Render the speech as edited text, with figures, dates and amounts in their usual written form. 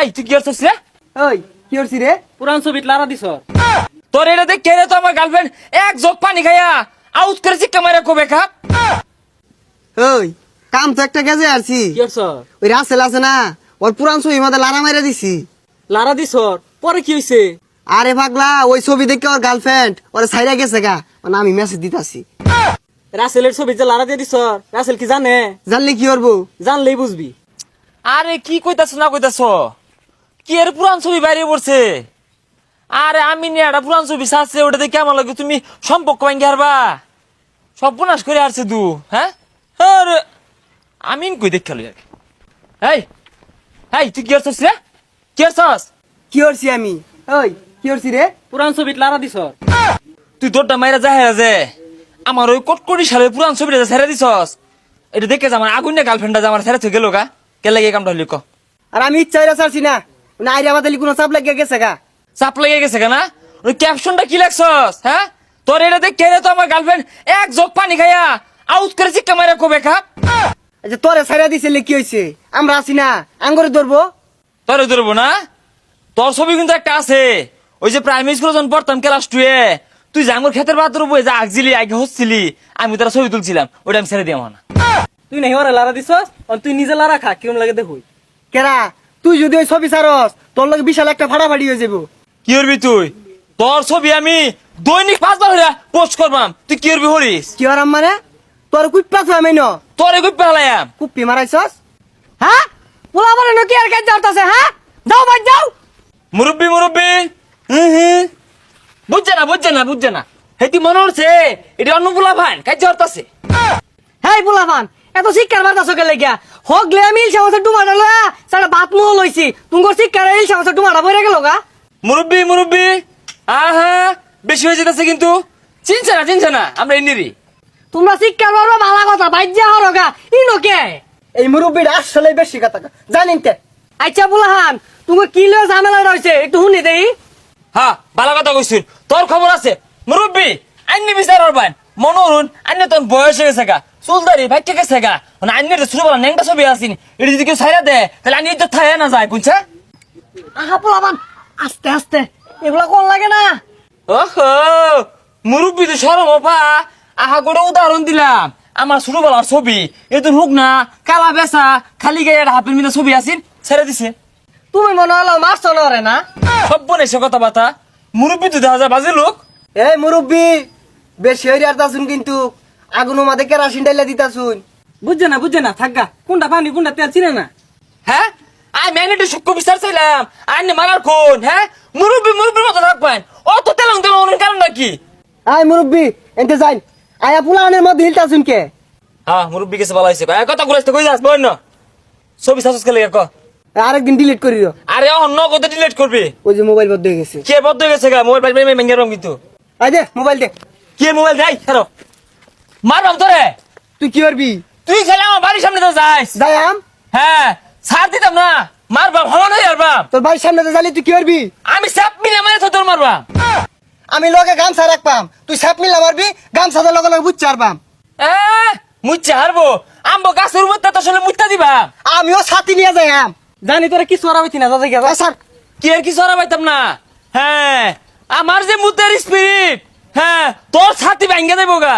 এই তুই কি করছিস রে? ওই কি করছি রে? পুরান ছবিত লারা দিছ। তোর এটা দেখ কে রে? তো আমার গার্লফ্রেন্ড এক জগ পানি খাইয়া আউট করে চিক্কা মারা কবে খা। ওই কাম তো একটা গেজে আরছি। কি করছ? ওই রাসেল আছে না, ওর পুরান ছবি মধ্যে লারা মাইরা দিছি। লারা দিছ পরে কি হইছে? আরে পাগলা, ওই ছবি দেখে ওর গার্লফ্রেন্ড ওরে ছাইরা গেছে গা, মানে আমি মেসেজ দিতাছি। রাসেলের ছবি যে লারা দিয়ে দিছ, রাসেল কি জানে? জানলে কি করবো? জানলেই বুঝবি। আরে কি কইতাছ না কইতাছ? কি এর পুরান ছবি বাইরে পড়ছে? আরে আমি নিয়ে একটা পুরান ছবি সাজছে, ওটা দেখে আমার লাগে তুমি সম্পর্ক ভাঙ্গি হারবা, সব বোনাস করে আসছে দু। হ্যাঁ আরে আমি কই দেখ খেলো। এই এই তুই কি করছিস রে? কি করছস? কি করছি আমি? ওই কি করছি রে? পুরান ছবিত লারা দিছ। তুই তোরটা মাইরা যাহেরা যে আমার ওই কটকটি সালে পুরান ছবিটা যে ছেড়ে দিছস, এটা দেখে যে আমার আগুন না গার্লফ্রেন্ডটা যে আমার ছেড়ে থেকে গেল গা, কে লাগে এই কামটা হলি ক? আর আমি ইচ্ছাইরা ছাড়ছি না, মানে আইরা বাদালি কোনো চাপ লাগিয়ে গেছে গা। চাপ লেগে গেছে কেনা? ওই ক্যাপশনটা কি লাগছস? হ্যাঁ তোর এটা দেখে তো আমার গার্লফ্রেন্ড এক জগ পানি খাইয়া আউট করে চিক্কা মারা কবে খা। আচ্ছা তোরে ছাইরা দিছে কি হয়েছে? আমরা আছি না, আঙ্গরে ধরবো। তোরে ধরবো না? তোর ছবি কিন্তু একটা আছে, ওই যে প্রাইমারি স্কুলে যখন পড়তাম ক্লাস 2 এ, তুই যে আমার ক্ষেতের বাদ রবো যে আগজিলি আগে হচ্ছিলি, আমি তোরা ছবি তুলছিলাম, ওটা আমি ছেড়ে দিয়াম না। তুই নাই ওরে লারা দিছ, তুই নিজে লারা খা, কিরম লাগে দেখুই। কেরা তুই যদি ওই ছবি ছাড়স, তোর লগে বিশাল একটা ফাটাফাটি হয়ে যাবো। কি করবি তুই? তোর ছবি আমি দৈনিক 5 বার হইয়া পোস্ট করবাম, তুই কি করবি হরিস? কি আর মানে তোর কুপ্পা আমি ন তোরে কই পেলাম? কুপ্পি মারাইছস? হ্যাঁ পোলা বলে নকি আর কাজ যাওতাছে? হ্যাঁ যাও ভাই যাও। মুরব্বি মুরব্বি বুঝছে না বুঝছে না বুঝছে না, হেতি মনে হচ্ছে এটা অন্য পোলা ভাই কাজ হরতাছে। হেই পোলা পান এত শিক্ষার বার্তা চোখে লেগিয়া হগলে আমি ইলশা মাছের ডুমাটা লয়া সারা ভাত মুহ লইছি, তুঙ্গর শিক্ষার ইলশা মাছের ডুমাটা বইরা গেল গা। মুরব্বি মুরব্বি আহা বেশি হয়ে যেতেছে কিন্তু, চিনছে না আমরা এনিরি। তোমরা শিক্ষার বারবা ভালো কথা বাইজা হরগা ইনো কে? এই মুরব্বিটা আসলে বেশি কথা জানেন তে। আচ্ছা পোলাহান তুমি কি লয়ে ঝামেলা রইছে একটু শুনি দেই। হ্যাঁ ভালো কথা কইছিস, তোর খবর আছে মুরব্বি? আইনি বিচার হরবান মনোরুন আইনে তোর বয়স হয়ে গেছে গা, চুলদারি ভাই ঠিক আছে গা, মানে আইনের তো শুরু বলা নেংটা ছবি আসিনি, এটা যদি কেউ ছাইরা দে তাহলে আইনি তো থায়া না যায়, বুঝছে? আহা পোলাপান আস্তে আস্তে, এগুলা কোন লাগে না। ওহো মুরব্বি তো সরম পা, আহা করে উদাহরণ দিলাম, আমার ছোটবেলার ছবি এ তো হোক না কালা বেসা খালি গায়ে হাফের মিলে ছবি আসিন ছেড়ে দিছে। তুমি মনে হলো মারছ নরে না? সব বনেছে কথা বাতা, মুরব্বি তো দেখা যায় বাজে লোক। এই মুরব্বি বেশি হইরে আর তাছুন কিন্তু আগুনো মাঝে কেরাসিন ডাইলা দিতাছুন। বুঝছে না থাকগা, কোনটা পানি কোনটা তেল চিনে না। হ্যাঁ আই ম্যানেটে সূক্ষ্ম বিচার চাইলাম, আইনে মারার কোন? হ্যাঁ মুরব্বির মতো থাকবেন, ও তো তেলং কারণ নাকি? আই মুরব্বি এনতে যাই আয়া পুলানের মধ্যে হিলতাছুন কে? হ্যাঁ মুরব্বি কাছে বলা হয়েছে, কথা গুলো কই যাস বই না ছবি সাজস কে লেগে ক। আরেকদিন ডিলিট করিও। আরে অন্য কত ডিলিট করবি? ওই যে মোবাইল বন্ধ হয়ে গেছে। কে বদ্ধ হয়ে গেছে গা? মোবাইল পাইবে ভেঙে রং কিন্তু। আই দে মোবাইল দে। কে মোবাইল দেয় ছাড়ো, মারবাম তোরে। তুই কি করবি? তুই খেলে আমার বাড়ির সামনে তো যাইস। যাই আম হ্যাঁ ছাড় দিতাম না, মারবাম হওয়া নয় আরবাম। তোর বাড়ির সামনে যালি তুই কি করবি? আমি সাপ মিলে মারে তো তোর মারবাম। আমি লগে গামছা রাখবাম, তুই সাপ মিলা মারবি, গামছা দে লগে লগে বুঝতে পারবাম। মুচ্ছা হারবো আমবো গাছের মধ্যে তো আসলে মুচ্ছা দিবা। আমিও ছাতি নিয়ে যাই আম। জানি তোরা কি সরা হইতি না দাদা গিয়া স্যার কি আর কি সরা পাইতাম না। হ্যাঁ আমার যে মুদ্রার স্পিরিট, হ্যাঁ তোর ছাতি ভাঙ্গে দেবো গা।